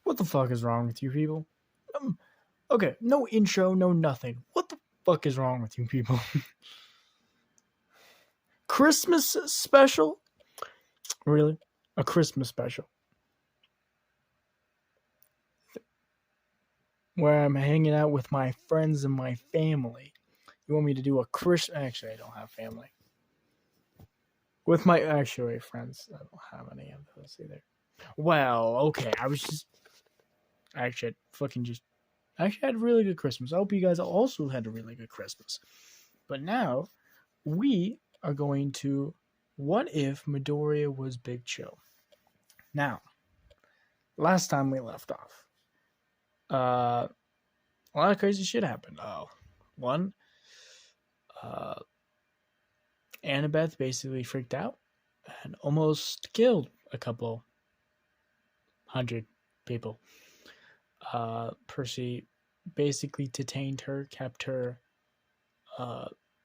What the fuck is wrong with you people? Okay, no intro, no nothing. What the fuck is wrong with you people? Christmas special? Really? A Christmas special? Where I'm hanging out with my friends and my family. You want me to do a Christmas? Actually, I don't have family. With my actually friends, I don't have any of those either. Well, okay, I was just actually I had a really good Christmas. I hope you guys also had a really good Christmas. But now we are going to what if Midoriya was Big Chill? Now, last time we left off, a lot of crazy shit happened. One, Annabeth basically freaked out and almost killed a couple hundred people. Percy basically detained her, kept her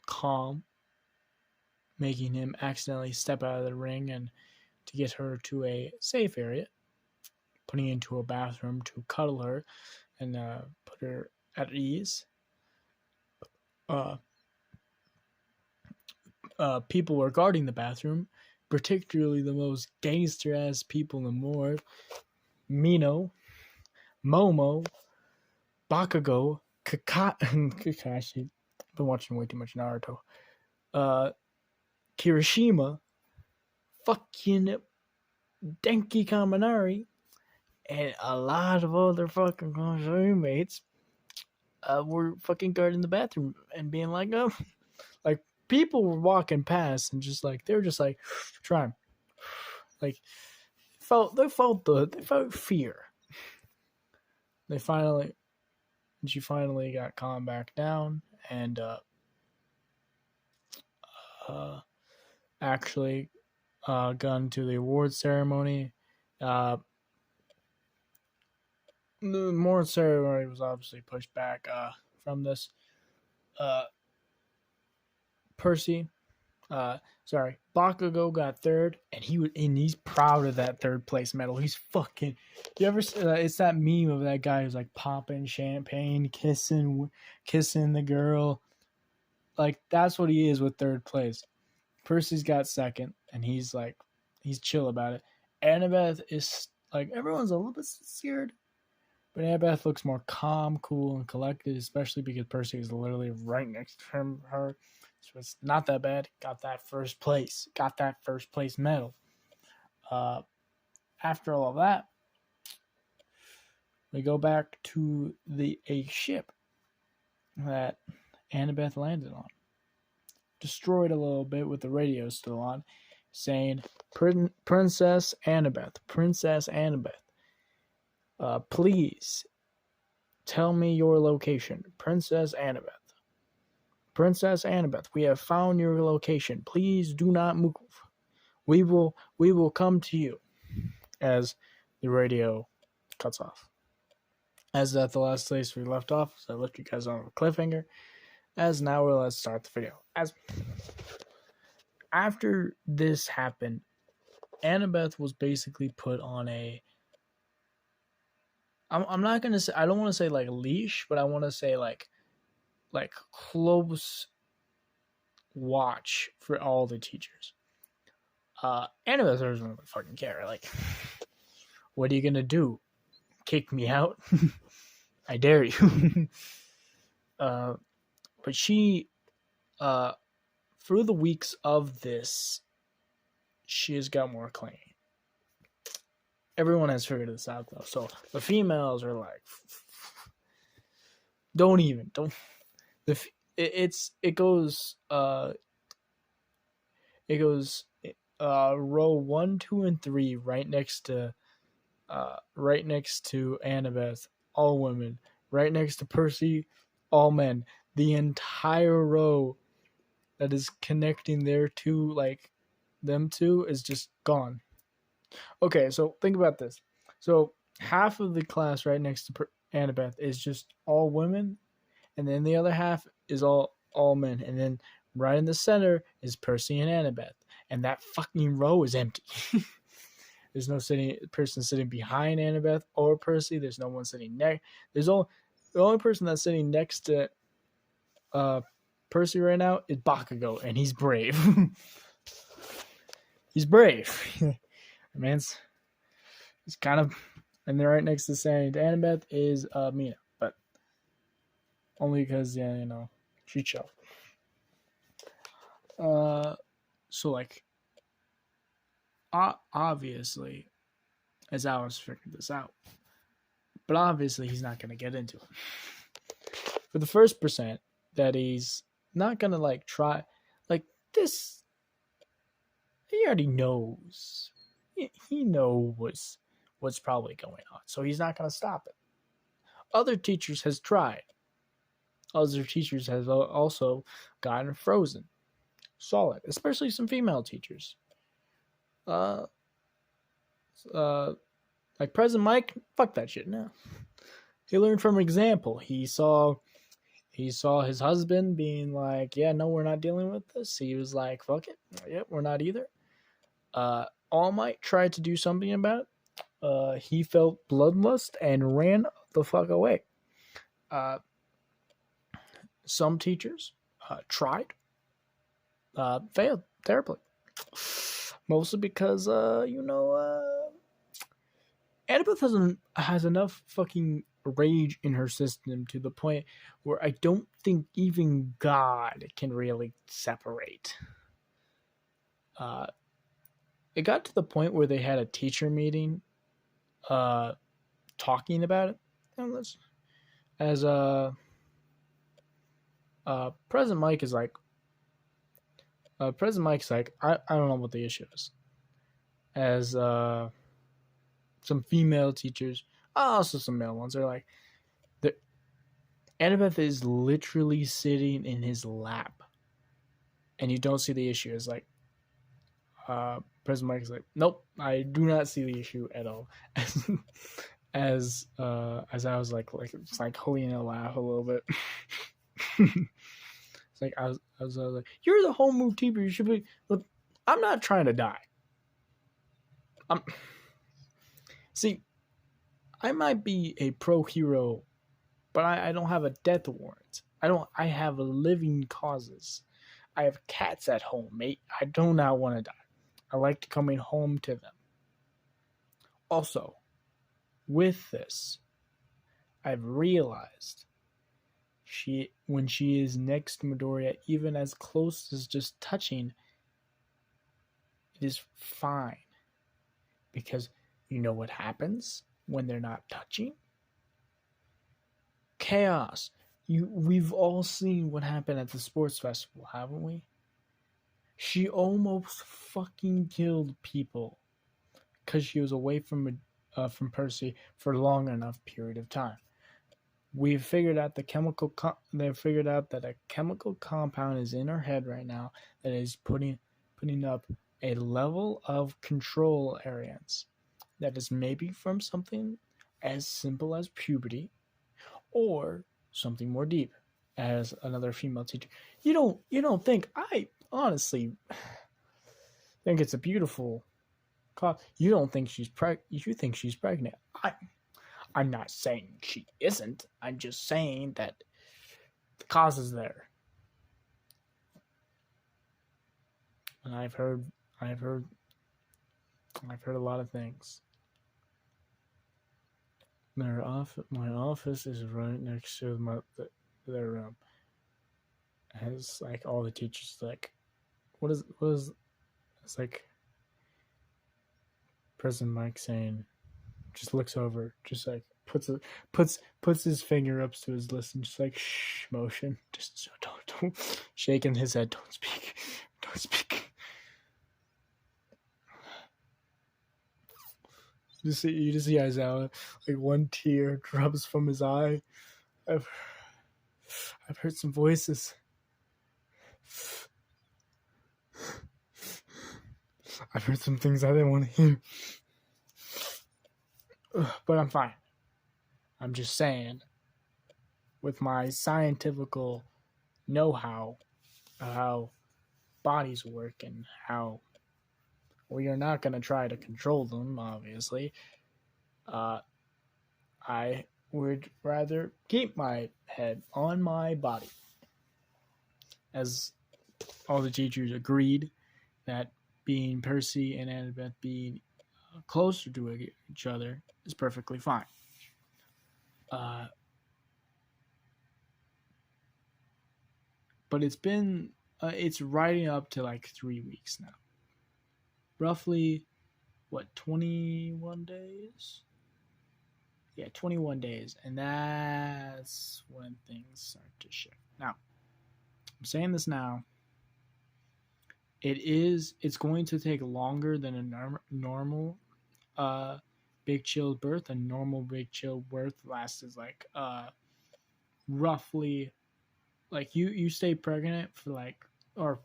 calm, making him accidentally step out of the ring and to get her to a safe area, putting her into a bathroom to cuddle her and put her at ease. People were guarding the bathroom, particularly the most gangster-ass people in the morgue. Mino, Momo, Bakugo, Kakashi. I've been watching way too much Naruto. Kirishima, fucking Denki Kaminari, and a lot of other fucking roommates were fucking guarding the bathroom and being like, oh, like people were walking past and just like they were just like trying, like they felt fear. She finally got calmed back down and actually gone to the award ceremony. The award ceremony was obviously pushed back from this. Bakugo got third, and he's proud of that third place medal. He's fucking. You ever? It's that meme of that guy who's like popping champagne, kissing the girl. Like that's what he is with third place. Percy's got second, and he's chill about it. Annabeth is like everyone's a little bit scared, but Annabeth looks more calm, cool, and collected, especially because Percy is literally right next to her. So it's not that bad. Got that first place medal. After all of that, we go back to a ship that Annabeth landed on. Destroyed a little bit with the radio still on, saying, Princess Annabeth, please tell me your location. Princess Annabeth, we have found your location. Please do not move. We will come to you. As the radio cuts off. As at the last place we left off, so I left you guys on a cliffhanger. As now let's start the video. As after this happened, Annabeth was basically put on a. I'm not gonna say. I don't want to say like leash, but I want to say like close watch for all the teachers. Annabeth doesn't really fucking care. Like, what are you gonna do? Kick me out? I dare you. But she, through the weeks of this, she has got more clingy. Everyone has figured this out though. So the females are like, it goes row 1, 2, and 3 right next to Annabeth, all women. Right next to Percy, all men. The entire row that is connecting them two is just gone. Okay, so think about this. So half of the class right next to Annabeth is just all women, and then the other half is all men, and then right in the center is Percy and Annabeth, and that fucking row is empty. There's no person sitting behind Annabeth or Percy. There's no one sitting next. The only person that's sitting next to Percy right now is Bakugo, and he's brave. He's brave. Man's he's kind of, and they're right next to Saint Annabeth is Mina, but only because she chill. So like, obviously, as Alice figured this out, but obviously he's not gonna get into it. For the first percent that he's not gonna like try, like this, he already knows. He knows what's probably going on, so he's not gonna stop it. Other teachers has tried. Other teachers has also gotten frozen. Solid, especially some female teachers. Like President Mike, fuck that shit. No, he learned from example. He saw his husband being like, "Yeah, no, we're not dealing with this." He was like, "Fuck it, yep, we're not either." All Might tried to do something about it. He felt bloodlust and ran the fuck away. Some teachers tried, failed terribly. Mostly because, Annabeth has enough fucking rage in her system to the point where I don't think even God can really separate. It got to the point where they had a teacher meeting talking about it. And as President Mike is like, President Mike's like, I don't know what the issue is. As some female teachers, also some male ones, are like, Annabeth is literally sitting in his lap, and you don't see the issue. It's like, President Mike is like, nope, I do not see the issue at all. As I was like it's like holding a laugh a little bit. It's like I was like, you're the home move teacher. You should be. Look, I'm not trying to die. See, I might be a pro hero, but I don't have a death warrant. I have living causes. I have cats at home, mate. I do not want to die. I like coming home to them. Also, with this, I've realized when she is next to Midoriya, even as close as just touching, it is fine. Because you know what happens when they're not touching? Chaos. We've all seen what happened at the sports festival, haven't we? She almost fucking killed people because she was away from Percy for a long enough period of time. We've figured out they've figured out that a chemical compound is in her head right now that is putting up a level of control areas that is maybe from something as simple as puberty or something more deep. As another female teacher, you don't think, I honestly think it's a beautiful cause. You don't think she's you think she's pregnant. I'm not saying she isn't. I'm just saying that the cause is there. And I've heard a lot of things. My office is right next to their room. It has like all the teachers like, what is it's like President Mike saying, just looks over, just like puts his finger up to his lips and just like shh motion, just so don't shaking his head, don't speak. You just see Aizawa, like one tear drops from his eye. I've heard some voices. I've heard some things I didn't want to hear. But I'm fine. I'm just saying, with my scientific know-how of how bodies work and how we are not going to try to control them, obviously. Uh, I would rather keep my head on my body. As all the teachers agreed that being Percy and Annabeth being closer to each other is perfectly fine. But it's riding up to like 3 weeks now. Roughly, what, 21 days? Yeah, 21 days. And that's when things start to shift. Now, I'm saying this now. It's going to take longer than a normal big chill birth. A normal big chill birth lasts like roughly, like you stay pregnant for like, or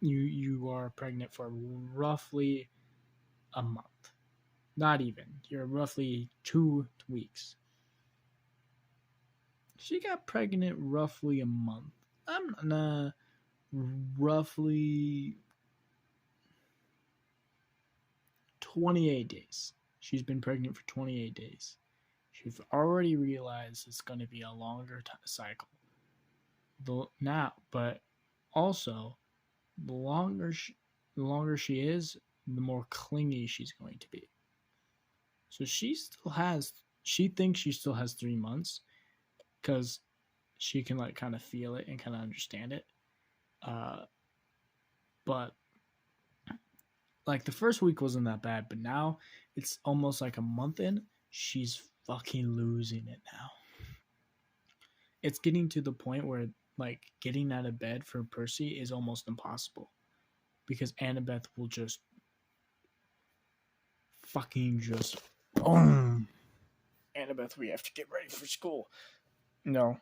you are pregnant for roughly a month. Not even. You're roughly 2 weeks. She got pregnant roughly a month. I'm roughly 28 days. She's been pregnant for 28 days. She's already realized it's going to be a longer cycle. But also, the longer she is, the more clingy she's going to be. So she thinks she still has 3 months because she can like kind of feel it and kind of understand it. But like the first week wasn't that bad, but now it's almost like a month in, she's fucking losing it now. It's getting to the point where like getting out of bed for Percy is almost impossible because Annabeth will just fucking just boom. Annabeth, we have to get ready for school. No.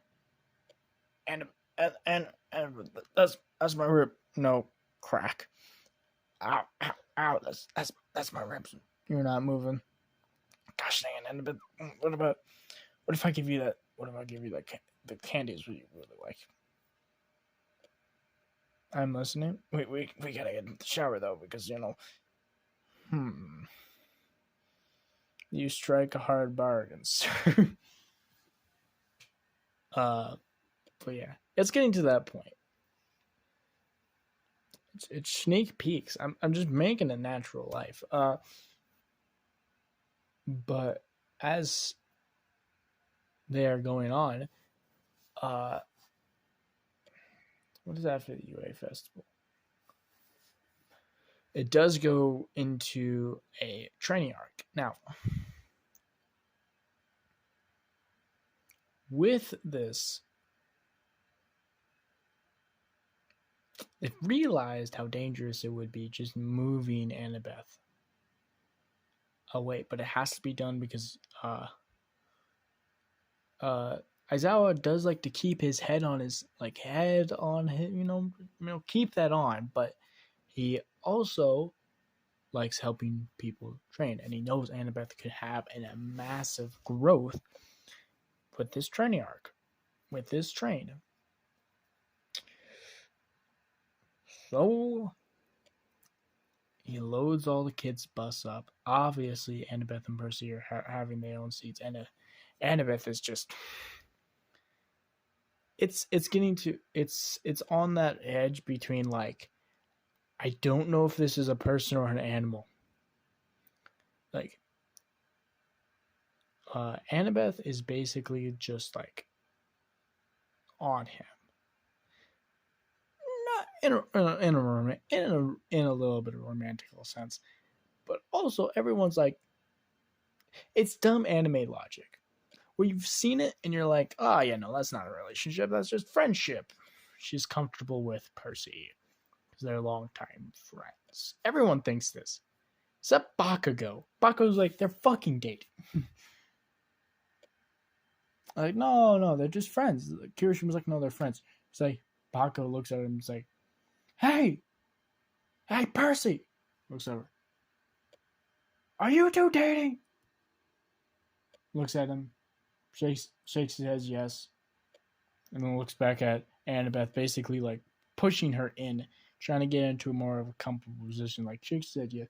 And that's my rib. No, crack. Ow, ow, ow. That's my ribs. You're not moving. Gosh dang it, Annabeth. What if I give you that? What if I give you the candies you really like? I'm listening. We gotta get in the shower though because you strike a hard bargain, sir. But yeah, it's getting to that point. It's sneak peeks. I'm just making a natural life. But as they are going on, what is after the UA festival? It does go into a training arc. Now, with this, they realized how dangerous it would be just moving Annabeth away, but it has to be done because Aizawa does like to keep his head on his keep that on, but he also likes helping people train, and he knows Annabeth could have a massive growth with this training arc, with this train. So he loads all the kids' bus up. Obviously, Annabeth and Percy are having their own seats, and Annabeth is just it's on that edge between like, I don't know if this is a person or an animal. Like, Annabeth is basically just like on him, not in a little bit of a romantical sense, but also everyone's like, it's dumb anime logic where you've seen it and you're like, oh yeah, no, that's not a relationship, that's just friendship. She's comfortable with Percy because they're longtime friends. Everyone thinks this, except Bakugo. Bakugo's like, they're fucking dating. Like, no, they're just friends. Kirishima's like, no, they're friends. It's like, Bakugo looks at him and is like, hey, Percy. Looks over. Are you two dating? Looks at him, shakes his head yes, and then looks back at Annabeth, basically like pushing her in trying to get into more of a comfortable position, like Chick said, yeah.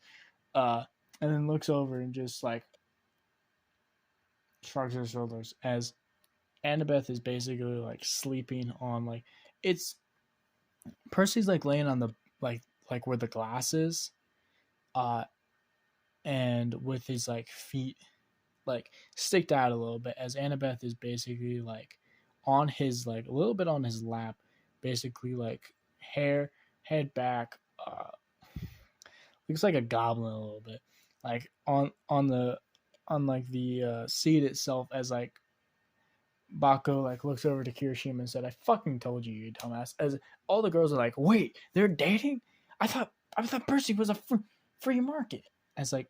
And then looks over and just like shrugs her shoulders as Annabeth is basically like sleeping on like it's Percy's like laying on the like where the glass is, uh, and with his like feet like sticked out a little bit as Annabeth is basically like on his like a little bit on his lap, basically like hair head back, looks like a goblin a little bit, like on like the seat itself as like Bako like looks over to Kirishima and said, "I fucking told you, you dumbass." As all the girls are like, "Wait, they're dating? I thought Percy was a free market." As like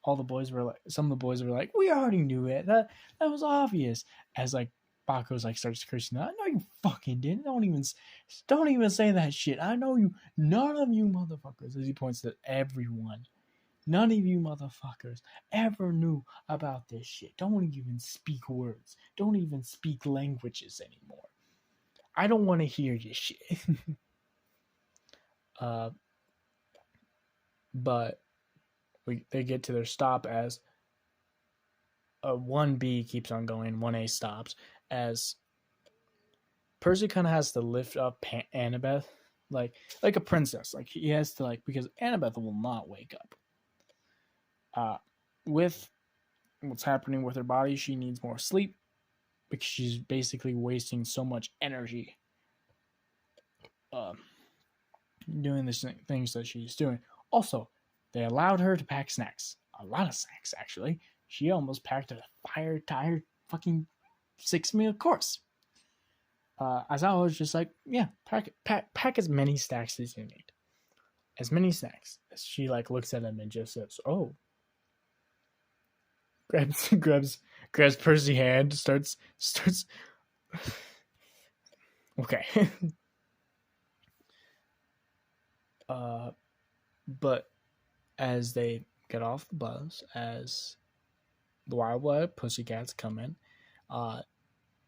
all the boys were like, some of the boys were like, "We already knew it. That was obvious." As like Bako's like starts cursing, "I know you fucking didn't. Don't even say that shit. I know you. None of you motherfuckers." As he points to everyone. None of you motherfuckers ever knew about this shit. Don't even speak words. Don't even speak languages anymore. I don't want to hear this shit. uh, but they get to their stop as 1B keeps on going, 1A stops, as Percy kind of has to lift up Annabeth like a princess. Like he has to like because Annabeth will not wake up. With what's happening with her body, she needs more sleep because she's basically wasting so much energy doing the things that she's doing. Also, they allowed her to pack snacks. A lot of snacks, actually. She almost packed a fire-tired fucking 6-meal course. As I was just like, yeah, pack as many snacks as you need. As many snacks. As she like looks at him and just says, "Oh." Grabs Percy's hand, starts okay. But as they get off the bus, as the Wild Wild Pussycats come in,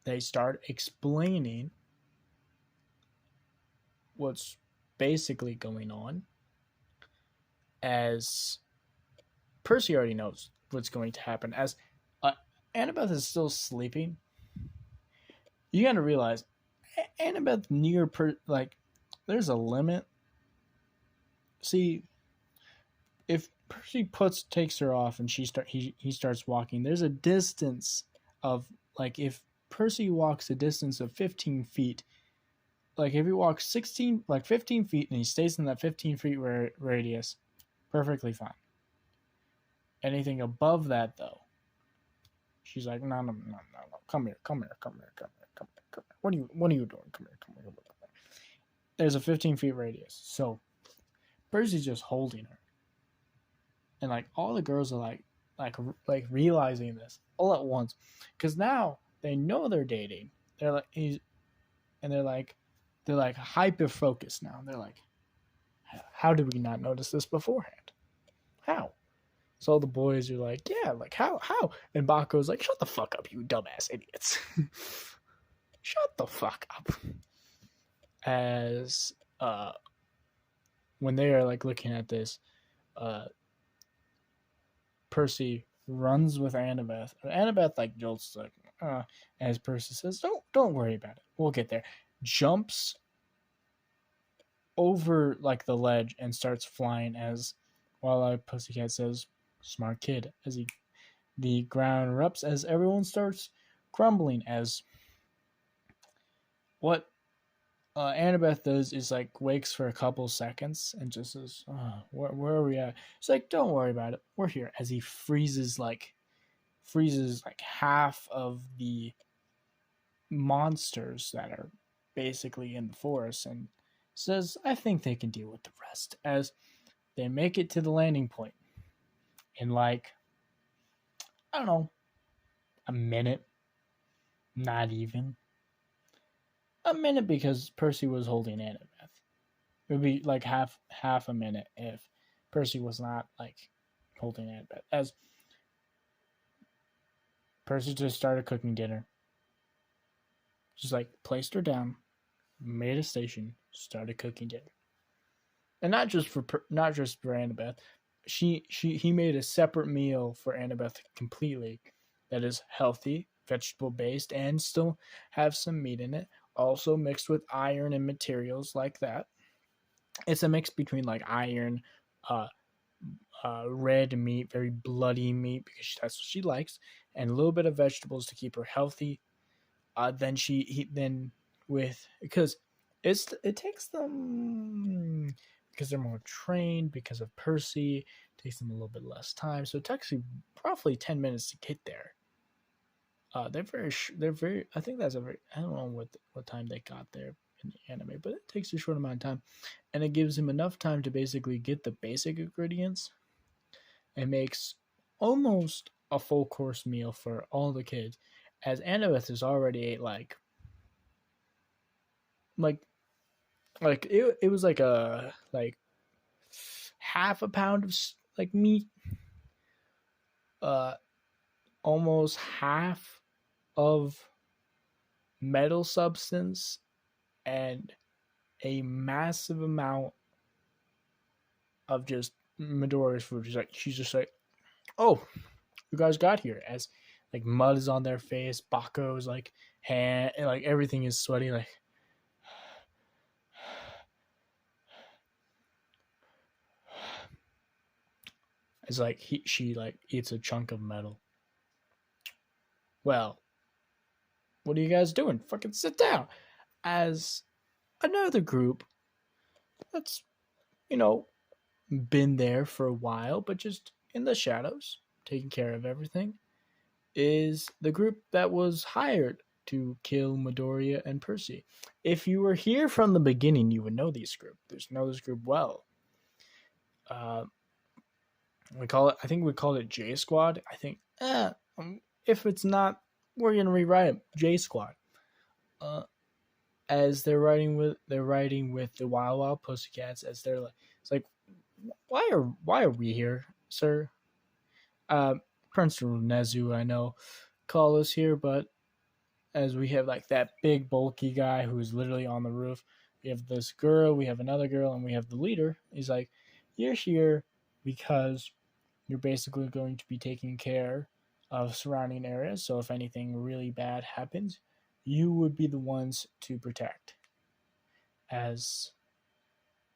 they start explaining what's basically going on. As Percy already knows what's going to happen. As Annabeth is still sleeping, you got to realize Annabeth like there's a limit. See, if Percy takes her off and he starts walking, there's a distance of like if Percy walks a distance of 15 feet, like if he walks 15 feet and he stays in that 15 feet radius, perfectly fine. Anything above that though, she's like, no, come here. What are you doing? Come here. There's a 15 feet radius, so Percy's just holding her. And like all the girls are like realizing this all at once, because now they know they're dating. They're like hyper focused now. They're like, how did we not notice this beforehand? How? So all the boys are like, yeah, like how? And Bako's like, shut the fuck up, you dumbass idiots. Shut the fuck up. As when they are like looking at this, Percy runs with Annabeth. Annabeth like jolts like, as Percy says, don't worry about it. We'll get there. Jumps over like the ledge and starts flying as Wild Pussycat says, "Smart kid." As the ground erupts as everyone starts crumbling. As what Annabeth does is like wakes for a couple seconds and just says, where are we at? It's like, don't worry about it. We're here. As he freezes like half of the monsters that are basically in the forest and says, I think they can deal with the rest. As they make it to the landing point in like, I don't know, a minute. Not even. A minute because Percy was holding Annabeth. It would be like half a minute if Percy was not like holding Annabeth. As Percy just started cooking dinner. Just like placed her down, made a station, started cooking dinner. and not just for Annabeth. He made a separate meal for Annabeth completely that is healthy, vegetable based, and still have some meat in it. Also mixed with iron and materials like that. It's a mix between like iron, uh, red meat, very bloody meat because that's what she likes, and a little bit of vegetables to keep her healthy. Then with because it takes them because they're more trained because of Percy. It takes them a little bit less time, so it takes you roughly 10 minutes to get there. They're very. I think that's a very. I don't know what time they got there in the anime, but it takes a short amount of time, and it gives him enough time to basically get the basic ingredients. It makes almost a full course meal for all the kids, as Annabeth has already ate like it was like a like half a pound of like meat, uh, almost half of metal substance, and a massive amount of just Midoriya's food. She's just like, oh, you guys got here, as like mud is on their face, Bako's like hand, and like everything is sweaty, like it's like she like eats a chunk of metal. Well, what are you guys doing? Fucking sit down. As another group that's, you know, been there for a while, but just in the shadows, taking care of everything, is the group that was hired to kill Midoriya and Percy. If you were here from the beginning, you would know this group. Know this group well. Uh, we call it. I think we called it J Squad. I think. If it's not, we're gonna rewrite it. J Squad. As they're riding with the Wild Wild Pussycats. As they're like, it's like, why are we here, sir? Prince Nezu, I know, call us here, but as we have like that big bulky guy who's literally on the roof, we have this girl, we have another girl, and we have the leader. He's like, you're here because you're basically going to be taking care of surrounding areas. So if anything really bad happens, you would be the ones to protect. As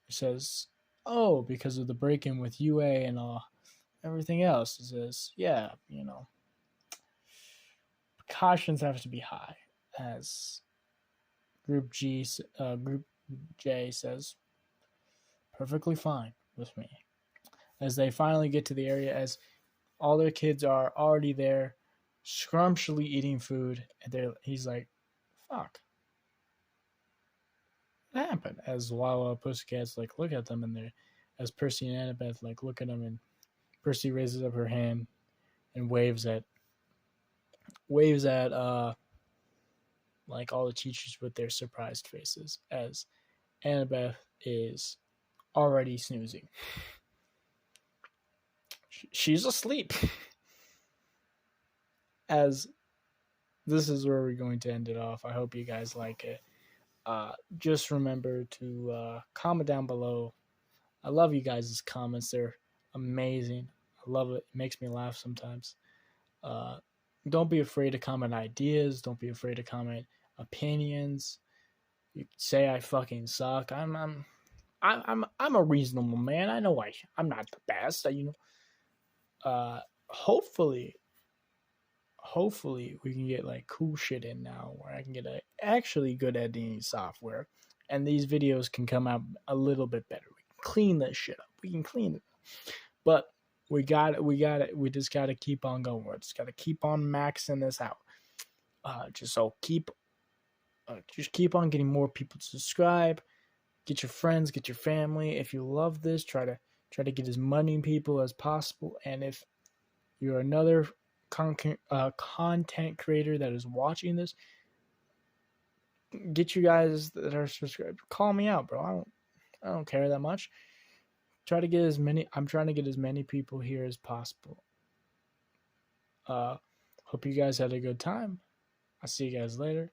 it says, oh, because of the break-in with UA and everything else. It says, yeah, precautions have to be high. As Group J says, perfectly fine with me. As they finally get to the area, as all their kids are already there, scrumptiously eating food, and he's like, fuck. What happened? As Wawa Pussycats like look at them, and as Percy and Annabeth like look at them, and Percy raises up her hand and waves at like all the teachers with their surprised faces, as Annabeth is already snoozing. She's asleep. As this is where we're going to end it off. I hope you guys like it. Just remember to comment down below. I love you guys' comments. They're amazing. I love it. It makes me laugh sometimes. Don't be afraid to comment ideas. Don't be afraid to comment opinions. You say I fucking suck. I'm a reasonable man. I know I'm not the best. Hopefully we can get like cool shit in now where I can get a actually good editing software, and these videos can come out a little bit better. We can clean this shit up. We can clean it, but we got it. We just got to keep on going. We just got to keep on maxing this out. Just keep on getting more people to subscribe. Get your friends, get your family. If you love this, try to get as many people as possible. And if you're another content creator that is watching this, get you guys that are subscribed. Call me out, bro. I don't care that much. I'm trying to get as many people here as possible. Hope you guys had a good time. I'll see you guys later.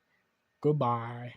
Goodbye.